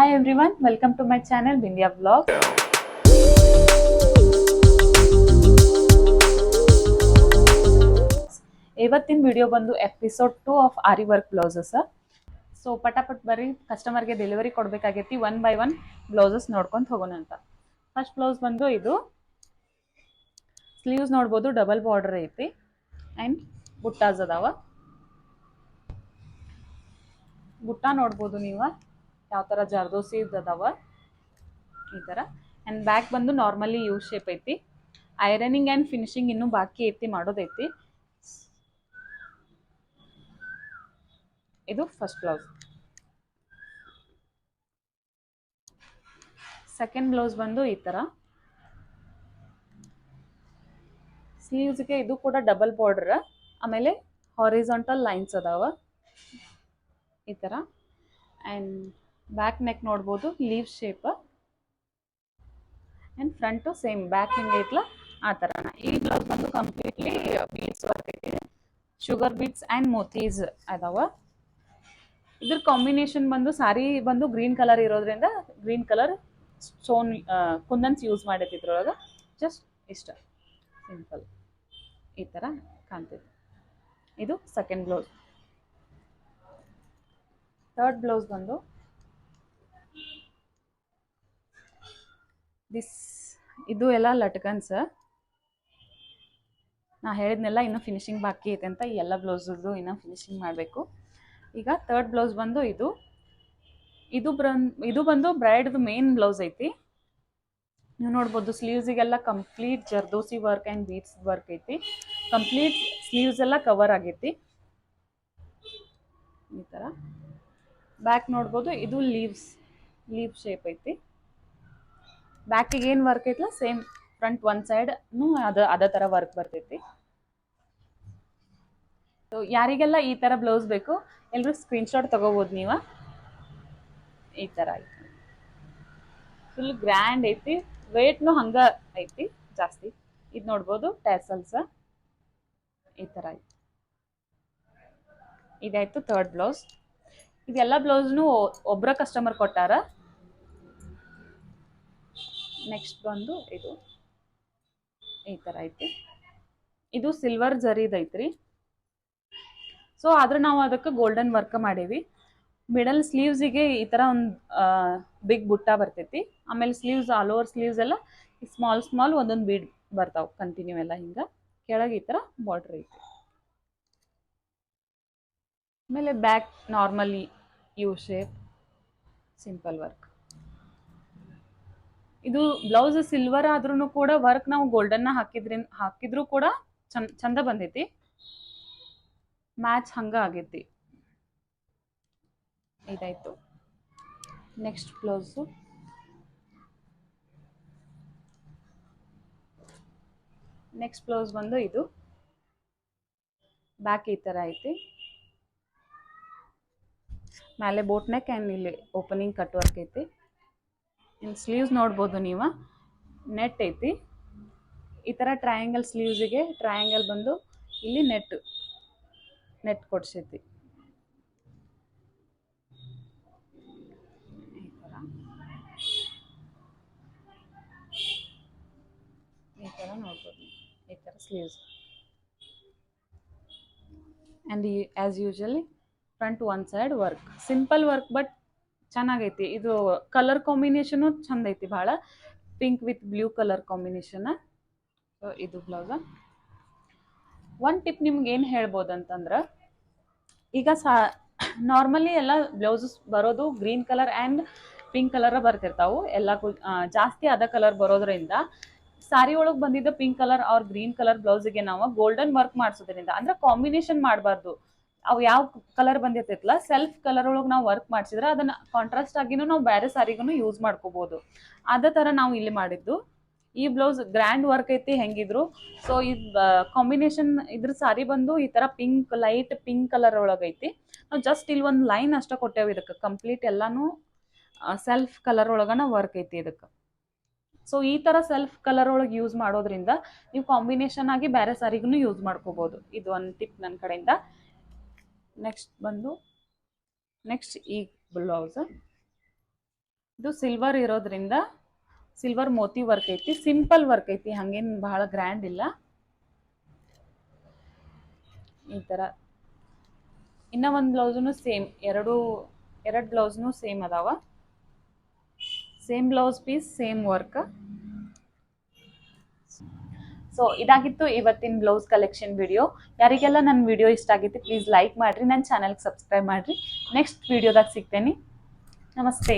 Hi everyone, welcome to my channel Bindya Vlogs. ಇವತ್ತಿನ video ಬಂದು episode 2 of aari work blouses. So ಪಟಾಪಟ್ ಬರ್ರಿ ಕಸ್ಟಮರ್ಗೆ ಡೆಲಿವರಿ ಕೊಡಬೇಕಾಗೈತಿ. ಒನ್ ಬೈ ಒನ್ ಬ್ಲೌಸಸ್ ನೋಡ್ಕೊಂಡು ಹೋಗೋಣ ಅಂತ. ಫಸ್ಟ್ ಬ್ಲೌಸ್ ಬಂದು ಇದು ಸ್ಲೀವ್ಸ್ ನೋಡ್ಬೋದು, ಡಬಲ್ ಬಾರ್ಡರ್ ಐತಿ ಆ್ಯಂಡ್ ಬುಟ್ಟಾಸ್ ಅದಾವ. ಬುಟ್ಟ ನೋಡ್ಬೋದು ನೀವು ಯಾವ ಥರ ಜರ್ದೋಸಿ ಅದಾವ ಈ ಥರ. ಆ್ಯಂಡ್ ಬ್ಯಾಕ್ ಬಂದು ನಾರ್ಮಲಿ ಯೂ ಶೇಪ್ ಐತಿ. ಐರನಿಂಗ್ ಆ್ಯಂಡ್ ಫಿನಿಶಿಂಗ್ ಇನ್ನೂ ಬಾಕಿ ಐತಿ, ಮಾಡೋದೈತಿ. ಇದು ಫಸ್ಟ್ ಬ್ಲೌಸ್. ಸೆಕೆಂಡ್ ಬ್ಲೌಸ್ ಬಂದು ಈ ಥರ ಸ್ಲೀವ್ಸ್ಗೆ ಇದು ಕೂಡ ಡಬಲ್ ಬಾರ್ಡರ್, ಆಮೇಲೆ ಹಾರಿಜಾಂಟಲ್ ಲೈನ್ಸ್ ಅದಾವ ಈ ಥರ. ಆ್ಯಂಡ್ ಬ್ಯಾಕ್ ನೆಕ್ ನೋಡ್ಬೋದು, leave shape. And front same back ಹೆಂಗೆ ಐತ್ಲ ಆ ಥರನ. ಈ ಬ್ಲೌಸ್ ಬಂದು ಕಂಪ್ಲೀಟ್ಲಿ ಬೀಡ್ಸ್ ವರ್ಕ್ ಐತಿ. ಶುಗರ್ ಬೀಡ್ಸ್ ಆ್ಯಂಡ್ ಮೋತೀಸ್ ಅದಾವ. ಇದ್ರ ಕಾಂಬಿನೇಷನ್ ಬಂದು ಸಾರಿ ಬಂದು ಗ್ರೀನ್ ಕಲರ್ ಇರೋದ್ರಿಂದ green colour stone kundans use ಮಾಡೈತಿ ಇದ್ರೊಳಗೆ. ಜಸ್ಟ್ ಇಷ್ಟ ಸಿಂಪಲ್ ಈ ಥರ ಕಾಣ್ತೈತಿ. ಇದು ಸೆಕೆಂಡ್ ಬ್ಲೌಸ್. ಥರ್ಡ್ ಬ್ಲೌಸ್ ಬಂದು ಇದು ಎಲ್ಲ ಲಟ್ಕನ್ಸ್. ನಾ ಹೇಳಿದ್ನೆಲ್ಲ ಇನ್ನೂ ಫಿನಿಶಿಂಗ್ ಬಾಕಿ ಐತೆ ಅಂತ. ಈ ಎಲ್ಲ ಬ್ಲೌಸದ್ದು ಇನ್ನೂ ಫಿನಿಶಿಂಗ್ ಮಾಡಬೇಕು. ಈಗ ಥರ್ಡ್ ಬ್ಲೌಸ್ ಬಂದು ಇದು ಬಂದು ಬ್ರೈಡ್ದು ಮೇನ್ ಬ್ಲೌಸ್ ಐತಿ. ನೀವು ನೋಡ್ಬೋದು ಸ್ಲೀವ್ಸಿಗೆಲ್ಲ complete zardozi work and beads work ಐತಿ. ಕಂಪ್ಲೀಟ್ ಸ್ಲೀವ್ಸ್ ಎಲ್ಲ ಕವರ್ ಆಗೈತಿ ಈ ಥರ. ಬ್ಯಾಕ್ ನೋಡ್ಬೋದು, ಇದು ಲೀವ್ ಶೇಪ್ ಐತಿ. ಬ್ಯಾಕಿಗೆ ಏನು ವರ್ಕ್ ಐತಲ್ಲ ಸೇಮ್ ಫ್ರಂಟ್ ಒಂದು ಸೈಡ್ನು ಅದೇ ಥರ ವರ್ಕ್ ಬರ್ತೈತಿ. ಸೊ ಯಾರಿಗೆಲ್ಲ ಈ ಥರ ಬ್ಲೌಸ್ ಬೇಕು ಎಲ್ಲರೂ ಸ್ಕ್ರೀನ್ಶಾಟ್ ತಗೋಬೋದು ನೀವು. ಈ ಥರ ಐತಿ, ಫುಲ್ ಗ್ರ್ಯಾಂಡ್ ಐತಿ. ವೇಟ್ನು ಹಂಗೆ ಐತಿ ಜಾಸ್ತಿ. ಇದು ನೋಡ್ಬೋದು ಟ್ಯಾಸಲ್ಸ್ ಈ ಥರ ಐತಿ. ಇದಾಯಿತು ಥರ್ಡ್ ಬ್ಲೌಸ್. ಇದೆಲ್ಲ ಬ್ಲೌಸ್ನು ಒಬ್ಬರ ಕಸ್ಟಮರ್ ಕೊಟ್ಟಾರ. ನೆಕ್ಸ್ಟ್ ಬಂದು ಇದು ಈ ಥರ ಐತಿ. ಇದು ಸಿಲ್ವರ್ ಜರಿದೈತ್ರಿ. ಸೊ ಆದ್ರೆ ನಾವು ಅದಕ್ಕೆ ಗೋಲ್ಡನ್ ವರ್ಕ್ ಮಾಡೀವಿ. ಮಿಡಲ್ ಸ್ಲೀವ್ಸಿಗೆ ಈ ಥರ ಒಂದು ಬಿಗ್ ಬುಟ್ಟ ಬರ್ತೈತಿ. ಆಮೇಲೆ ಸ್ಲೀವ್ಸ್ ಆಲ್ ಓವರ್ ಸ್ಲೀವ್ಸ್ ಎಲ್ಲ ಸ್ಮಾಲ್ ಒಂದೊಂದು ಬೀಡ್ ಬರ್ತಾವೆ ಕಂಟಿನ್ಯೂ ಎಲ್ಲ. ಹಿಂಗೆ ಕೆಳಗೆ ಈ ಥರ ಬಾರ್ಡ್ರ್ ಐತಿ. ಆಮೇಲೆ back normally U shape simple work. ಇದು ಬ್ಲೌಸ್ ಸಿಲ್ವರ್ ಆದ್ರೂ ಕೂಡ ವರ್ಕ್ ನಾವು ಗೋಲ್ಡನ್ನ ಹಾಕಿದ್ರು ಕೂಡ ಚಂದ ಬಂದೈತಿ. ಮ್ಯಾಚ್ ಹಂಗ ಆಗೈತಿ. ಇದಾಯ್ತು. ನೆಕ್ಸ್ಟ್ ಬ್ಲೌಸು ಬಂದು ಇದು ಬ್ಯಾಕ್ ಈ ಥರ ಐತಿ. ಮೇಲೆ ಬೋಟ್ ನೆಕ್ ಆ್ಯಂಡ್ ಇಲ್ಲಿ ಓಪನಿಂಗ್ ಕಟ್ ವರ್ಕ್ ಐತಿ. ಇನ್ನು ಸ್ಲೀವ್ಸ್ ನೋಡ್ಬೋದು ನೀವು, ನೆಟ್ ಐತಿ ಈ ಥರ. ಟ್ರಯಾಂಗಲ್ ಸ್ಲೀವ್ಸಿಗೆ ಟ್ರಯಾಂಗಲ್ ಬಂದು ಇಲ್ಲಿ ನೆಟ್ ಕೊಡ್ಸೈತಿ ಈ ಥರ ನೋಡ್ಬೋದು. ಈ ಥರ sleeves and as usually front one side work, simple work but ಚೆನ್ನಾಗೈತಿ. ಇದು ಕಲರ್ ಕಾಂಬಿನೇಷನು ಚಂದ ಐತಿ ಭಾಳ, pink with blue colour combination. So ಇದು ಬ್ಲೌಸ. ಒಂದು ಟಿಪ್ ನಿಮ್ಗೆ ಏನು ಹೇಳ್ಬೋದು ಅಂತಂದ್ರೆ, ಈಗ ನಾರ್ಮಲಿ ಎಲ್ಲ ಬ್ಲೌಸಸ್ ಬರೋದು green colour and pink colour ಬರ್ತಿರ್ತಾವೆ ಎಲ್ಲಕ್ಕೂ. ಜಾಸ್ತಿ ಅದ ಕಲರ್ ಬರೋದ್ರಿಂದ ಸಾರಿ ಒಳಗೆ ಬಂದಿದ್ದ pink colour or green colour ಬ್ಲೌಸಿಗೆ ನಾವು ಗೋಲ್ಡನ್ ವರ್ಕ್ ಮಾಡಿಸೋದ್ರಿಂದ, ಅಂದ್ರೆ ಕಾಂಬಿನೇಷನ್ ಮಾಡಬಾರ್ದು. ಅವು ಯಾವ ಕಲರ್ ಬಂದಿರ್ತೈತಲ್ಲ ಸೆಲ್ಫ್ ಕಲರ್ ಒಳಗೆ ನಾವು ವರ್ಕ್ ಮಾಡಿಸಿದ್ರೆ ಅದನ್ನ ಕಾಂಟ್ರಾಸ್ಟ್ ಆಗಿನೂ ನಾವು ಬೇರೆ ಸಾರಿಗೂ ಯೂಸ್ ಮಾಡ್ಕೋಬಹುದು. ಅದೇ ಥರ ನಾವು ಇಲ್ಲಿ ಮಾಡಿದ್ದು. ಈ ಬ್ಲೌಸ್ ಗ್ರ್ಯಾಂಡ್ ವರ್ಕ್ ಐತಿ ಹೆಂಗಿದ್ರು. ಸೊ ಇದು ಕಾಂಬಿನೇಷನ್ ಇದ್ರ ಸಾರಿ ಬಂದು ಈ ಥರ ಲೈಟ್ ಪಿಂಕ್ ಕಲರ್ ಒಳಗೈತಿ. ನಾವು ಜಸ್ಟ್ ಇಲ್ಲಿ ಒಂದು ಲೈನ್ ಅಷ್ಟೇ ಕೊಟ್ಟೇವೆ ಇದಕ್ಕೆ. ಕಂಪ್ಲೀಟ್ ಎಲ್ಲಾನು ಸೆಲ್ಫ್ ಕಲರ್ ಒಳಗನ ವರ್ಕ್ ಐತಿ ಇದಕ್ಕೆ. ಸೊ ಈ ಥರ ಸೆಲ್ಫ್ ಕಲರ್ ಒಳಗೆ ಯೂಸ್ ಮಾಡೋದ್ರಿಂದ ನೀವು ಕಾಂಬಿನೇಷನ್ ಆಗಿ ಬೇರೆ ಸಾರಿಗೂ ಯೂಸ್ ಮಾಡ್ಕೋಬೋದು. ಇದು ಒಂದು ಟಿಪ್ ನನ್ನ ಕಡೆಯಿಂದ. ನೆಕ್ಸ್ಟ್ ಈ ಬ್ಲೌಸ್ ಇದು ಸಿಲ್ವರ್ ಇರೋದ್ರಿಂದ ಸಿಲ್ವರ್ ಮೋತಿ ವರ್ಕ್ ಐತಿ, ಸಿಂಪಲ್ ವರ್ಕ್ ಐತಿ, ಹಂಗೇನು ಬಹಳ ಗ್ರ್ಯಾಂಡ್ ಇಲ್ಲ. ಈ ಥರ ಇನ್ನ ಒಂದು ಬ್ಲೌಸ್ನು ಸೇಮ್, ಎರಡು ಬ್ಲೌಸ್ನು ಸೇಮ್ ಅದಾವ. Same blouse piece, same work. So ಇದಾಗಿತ್ತು ಇವತ್ತಿನ ಬ್ಲೌಸ್ ಕಲೆಕ್ಷನ್ ವಿಡಿಯೋ. ಯಾರಿಗೆಲ್ಲ ನನ್ನ ವಿಡಿಯೋ ಇಷ್ಟ ಆಗೈತಿ ಪ್ಲೀಸ್ ಲೈಕ್ ಮಾಡಿರಿ, ನನ್ನ ಚಾನಲ್ಗೆ ಸಬ್ಸ್ಕ್ರೈಬ್ ಮಾಡಿರಿ. ನೆಕ್ಸ್ಟ್ ವಿಡಿಯೋದಾಗ ಸಿಗ್ತೇನೆ. ನಮಸ್ತೆ.